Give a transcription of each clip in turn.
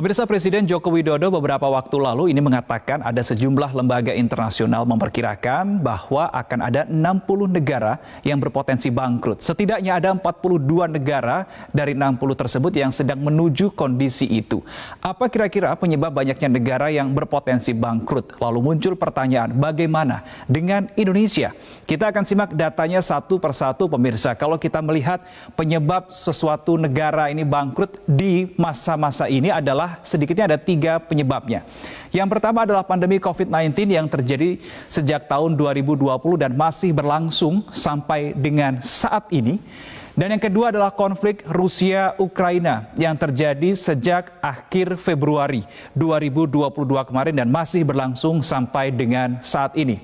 Pemirsa, Presiden Joko Widodo beberapa waktu lalu ini mengatakan ada sejumlah lembaga internasional memperkirakan bahwa akan ada 60 negara yang berpotensi bangkrut. Setidaknya ada 42 negara dari 60 tersebut yang sedang menuju kondisi itu. Apa kira-kira penyebab banyaknya negara yang berpotensi bangkrut? Lalu muncul pertanyaan, bagaimana dengan Indonesia? Kita akan simak datanya satu persatu, pemirsa. Kalau kita melihat penyebab sesuatu negara ini bangkrut di masa-masa ini adalah sedikitnya ada 3 penyebabnya. Yang pertama adalah pandemi COVID-19 yang terjadi sejak tahun 2020 dan masih berlangsung sampai dengan saat ini. Dan yang kedua adalah konflik Rusia-Ukraina yang terjadi sejak akhir Februari 2022 kemarin dan masih berlangsung sampai dengan saat ini.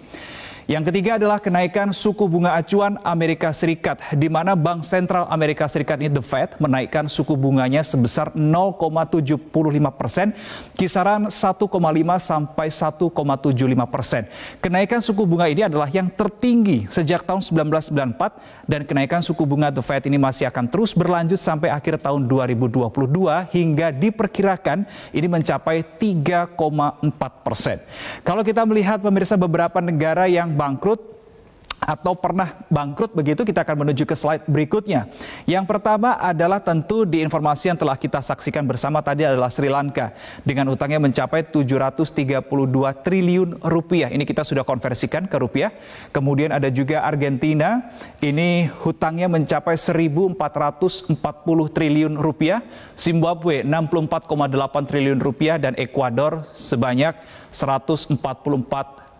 Yang ketiga adalah kenaikan suku bunga acuan Amerika Serikat, di mana Bank Sentral Amerika Serikat ini, The Fed, menaikkan suku bunganya sebesar 0,75%, kisaran 1,5 sampai 1,75%. Kenaikan suku bunga ini adalah yang tertinggi sejak tahun 1994, dan kenaikan suku bunga The Fed ini masih akan terus berlanjut sampai akhir tahun 2022 hingga diperkirakan ini mencapai 3,4%. Kalau kita melihat, pemirsa, beberapa negara yang bangkrut atau pernah bangkrut begitu, kita akan menuju ke slide berikutnya. Yang pertama adalah tentu di informasi yang telah kita saksikan bersama tadi adalah Sri Lanka dengan utangnya mencapai 732 triliun rupiah. Ini kita sudah konversikan ke rupiah. Kemudian ada juga Argentina, ini hutangnya mencapai 1.440 triliun rupiah. Zimbabwe 64,8 triliun rupiah dan Ekuador sebanyak 144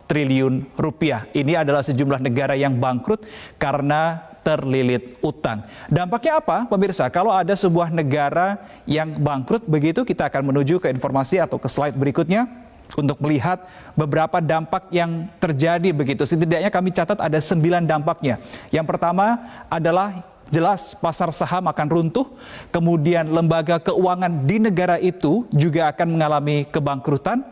triliun rupiah. Ini adalah sejumlah negara yang bangkrut karena terlilit utang. Dampaknya apa, pemirsa? Kalau ada sebuah negara yang bangkrut begitu, kita akan menuju ke informasi atau ke slide berikutnya untuk melihat beberapa dampak yang terjadi begitu. Setidaknya kami catat ada 9 dampaknya. Yang pertama adalah jelas pasar saham akan runtuh, kemudian lembaga keuangan di negara itu juga akan mengalami kebangkrutan.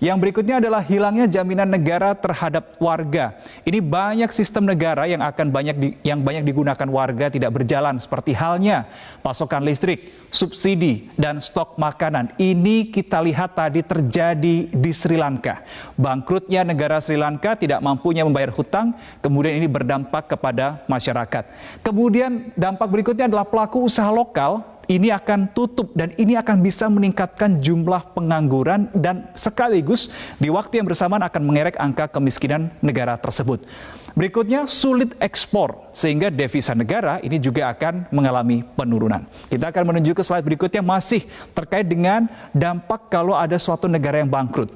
Yang berikutnya adalah hilangnya jaminan negara terhadap warga. Ini banyak sistem negara yang akan banyak digunakan warga tidak berjalan, seperti halnya pasokan listrik, subsidi, dan stok makanan. Ini kita lihat tadi terjadi di Sri Lanka. Bangkrutnya negara Sri Lanka, tidak mampunya membayar hutang, kemudian ini berdampak kepada masyarakat. Kemudian dampak berikutnya adalah pelaku usaha lokal ini akan tutup dan ini akan bisa meningkatkan jumlah pengangguran dan sekaligus di waktu yang bersamaan akan mengerek angka kemiskinan negara tersebut. Berikutnya, sulit ekspor sehingga devisa negara ini juga akan mengalami penurunan. Kita akan menuju ke slide berikutnya masih terkait dengan dampak kalau ada suatu negara yang bangkrut.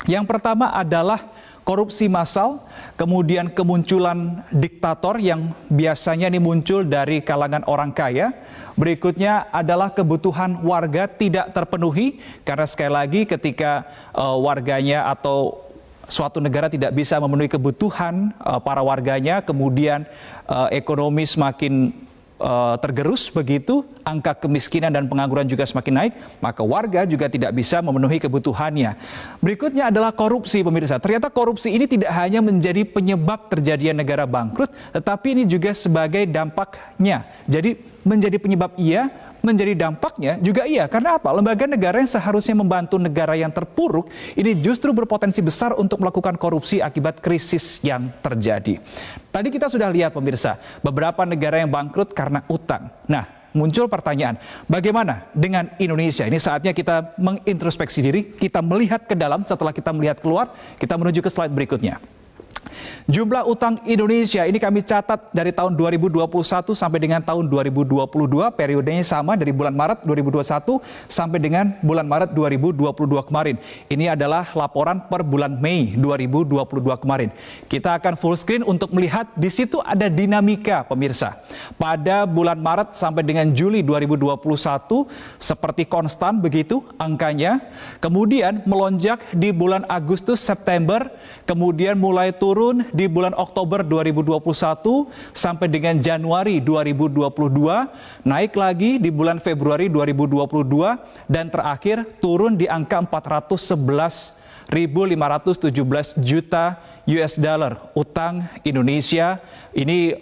Yang pertama adalah korupsi massal, kemudian kemunculan diktator yang biasanya ini muncul dari kalangan orang kaya. Berikutnya adalah kebutuhan warga tidak terpenuhi, karena sekali lagi ketika warganya atau suatu negara tidak bisa memenuhi kebutuhan para warganya, kemudian ekonomi semakin tergerus begitu, angka kemiskinan dan pengangguran juga semakin naik, maka warga juga tidak bisa memenuhi kebutuhannya. Berikutnya adalah korupsi, pemirsa. Ternyata korupsi ini tidak hanya menjadi penyebab terjadinya negara bangkrut, tetapi ini juga sebagai dampaknya. Jadi menjadi penyebab iya, menjadi dampaknya juga iya. Karena apa? Lembaga negara yang seharusnya membantu negara yang terpuruk ini justru berpotensi besar untuk melakukan korupsi akibat krisis yang terjadi. Tadi kita sudah lihat, pemirsa, beberapa negara yang bangkrut karena utang. Nah, muncul pertanyaan, bagaimana dengan Indonesia? Ini saatnya kita mengintrospeksi diri, kita melihat ke dalam. Setelah kita melihat keluar, kita menuju ke slide berikutnya. Jumlah utang Indonesia ini kami catat dari tahun 2021 sampai dengan tahun 2022, periodenya sama dari bulan Maret 2021 sampai dengan bulan Maret 2022 kemarin. Ini adalah laporan per bulan Mei 2022 kemarin. Kita akan full screen untuk melihat di situ ada dinamika, pemirsa. Pada bulan Maret sampai dengan Juli 2021 seperti konstan begitu angkanya, kemudian melonjak di bulan Agustus September, kemudian mulai turun di bulan Oktober 2021 sampai dengan Januari 2022, naik lagi di bulan Februari 2022, dan terakhir turun di angka 411.517 juta US dollar utang Indonesia. Ini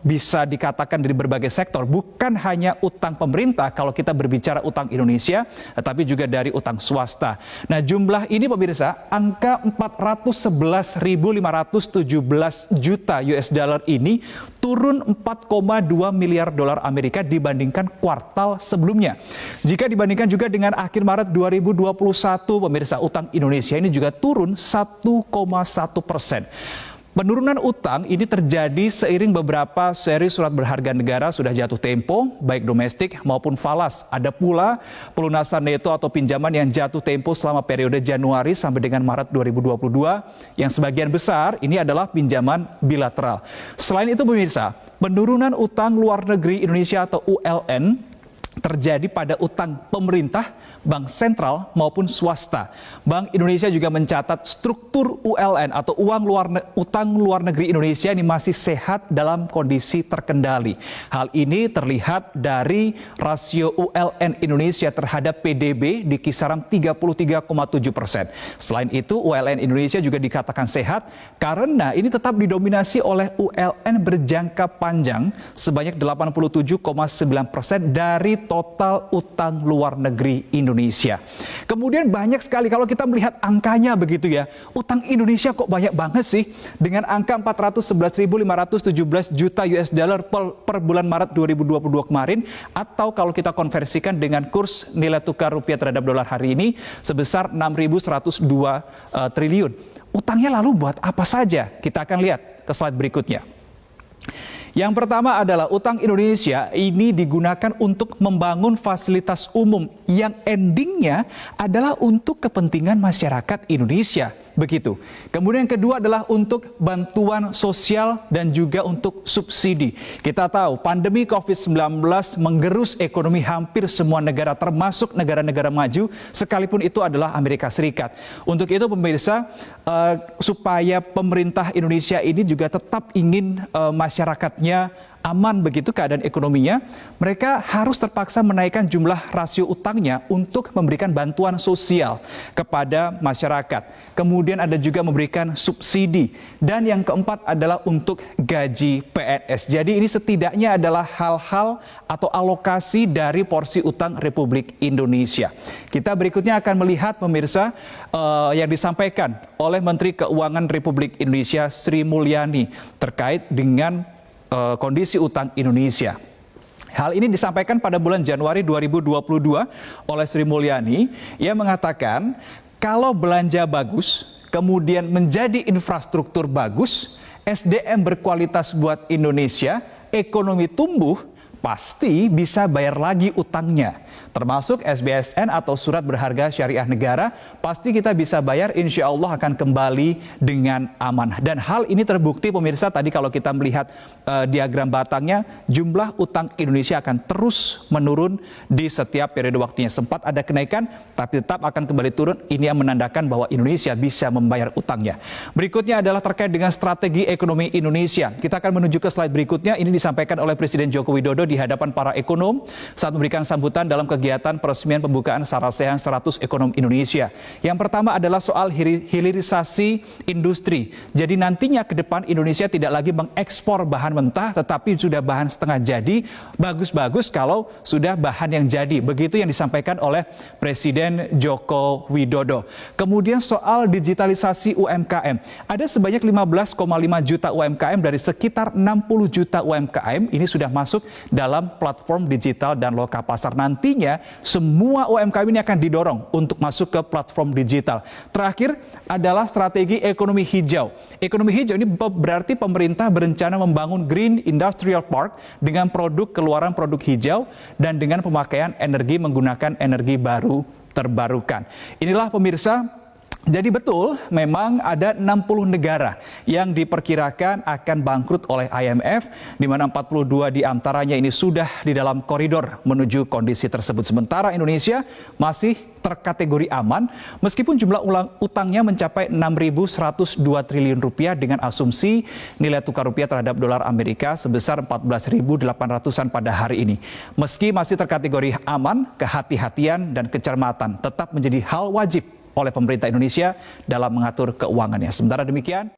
bisa dikatakan dari berbagai sektor, bukan hanya utang pemerintah kalau kita berbicara utang Indonesia, tetapi juga dari utang swasta. Nah, jumlah ini pemirsa, angka 411.517 juta US dollar ini turun 4,2 miliar dolar Amerika dibandingkan kuartal sebelumnya. Jika dibandingkan juga dengan akhir Maret 2021, pemirsa, utang Indonesia ini juga turun 1,1%. Penurunan utang ini terjadi seiring beberapa seri surat berharga negara sudah jatuh tempo, baik domestik maupun falas. Ada pula pelunasan neto atau pinjaman yang jatuh tempo selama periode Januari sampai dengan Maret 2022, yang sebagian besar ini adalah pinjaman bilateral. Selain itu pemirsa, penurunan utang luar negeri Indonesia atau ULN terjadi pada utang pemerintah, bank sentral maupun swasta. Bank Indonesia juga mencatat struktur ULN atau utang luar negeri Indonesia ini masih sehat dalam kondisi terkendali. Hal ini terlihat dari rasio ULN Indonesia terhadap PDB di kisaran 33,7%. Selain itu, ULN Indonesia juga dikatakan sehat karena ini tetap didominasi oleh ULN berjangka panjang sebanyak 87,9% dari total utang luar negeri Indonesia. Kemudian banyak sekali kalau kita melihat angkanya begitu ya. Utang Indonesia kok banyak banget sih dengan angka 411.517 juta US dollar per bulan Maret 2022 kemarin, atau kalau kita konversikan dengan kurs nilai tukar rupiah terhadap dolar hari ini sebesar 6.102 triliun. Utangnya lalu buat apa saja? Kita akan lihat ke slide berikutnya. Yang pertama adalah utang Indonesia ini digunakan untuk membangun fasilitas umum yang endingnya adalah untuk kepentingan masyarakat Indonesia. Begitu. Kemudian yang kedua adalah untuk bantuan sosial dan juga untuk subsidi. Kita tahu pandemi COVID-19 menggerus ekonomi hampir semua negara, termasuk negara-negara maju, sekalipun itu adalah Amerika Serikat. Untuk itu pemirsa, supaya pemerintah Indonesia ini juga tetap ingin masyarakatnya aman begitu keadaan ekonominya, mereka harus terpaksa menaikkan jumlah rasio utangnya untuk memberikan bantuan sosial kepada masyarakat. Kemudian ada juga memberikan subsidi. Dan yang keempat adalah untuk gaji PNS. Jadi ini setidaknya adalah hal-hal atau alokasi dari porsi utang Republik Indonesia. Kita berikutnya akan melihat pemirsa yang disampaikan oleh Menteri Keuangan Republik Indonesia Sri Mulyani terkait dengan kondisi utang Indonesia. Hal ini disampaikan pada bulan Januari 2022 oleh Sri Mulyani. Ia mengatakan kalau belanja bagus, kemudian menjadi infrastruktur bagus, SDM berkualitas buat Indonesia, ekonomi tumbuh, pasti bisa bayar lagi utangnya. Termasuk SBSN atau surat berharga syariah negara, pasti kita bisa bayar, insya Allah akan kembali dengan aman. Dan hal ini terbukti pemirsa, tadi kalau kita melihat diagram batangnya, jumlah utang Indonesia akan terus menurun di setiap periode waktunya. Sempat ada kenaikan, tapi tetap akan kembali turun. Ini yang menandakan bahwa Indonesia bisa membayar utangnya. Berikutnya adalah terkait dengan strategi ekonomi Indonesia. Kita akan menuju ke slide berikutnya. Ini disampaikan oleh Presiden Joko Widodo di hadapan para ekonom saat memberikan sambutan dalam kegiatan peresmian pembukaan Sarasehan 100 Ekonom Indonesia. Yang pertama adalah soal hilirisasi industri. Jadi nantinya ke depan Indonesia tidak lagi mengekspor bahan mentah, tetapi sudah bahan setengah jadi. Bagus-bagus kalau sudah bahan yang jadi. Begitu yang disampaikan oleh Presiden Joko Widodo. Kemudian soal digitalisasi UMKM. Ada sebanyak 15,5 juta UMKM dari sekitar 60 juta UMKM ini sudah masuk dalam platform digital dan loka pasar. Nantinya semua UMKM ini akan didorong untuk masuk ke platform digital. Terakhir adalah strategi ekonomi hijau. Ekonomi hijau ini berarti pemerintah berencana membangun Green Industrial Park dengan produk keluaran produk hijau dan dengan pemakaian energi menggunakan energi baru terbarukan. Inilah pemirsa. Jadi betul, memang ada 60 negara yang diperkirakan akan bangkrut oleh IMF, di mana 42 diantaranya ini sudah di dalam koridor menuju kondisi tersebut. Sementara Indonesia masih terkategori aman, meskipun jumlah utangnya mencapai 6.102 triliun rupiah dengan asumsi nilai tukar rupiah terhadap dolar Amerika sebesar 14.800-an pada hari ini. Meski masih terkategori aman, kehati-hatian dan kecermatan tetap menjadi hal wajib oleh pemerintah Indonesia dalam mengatur keuangannya. Sementara demikian,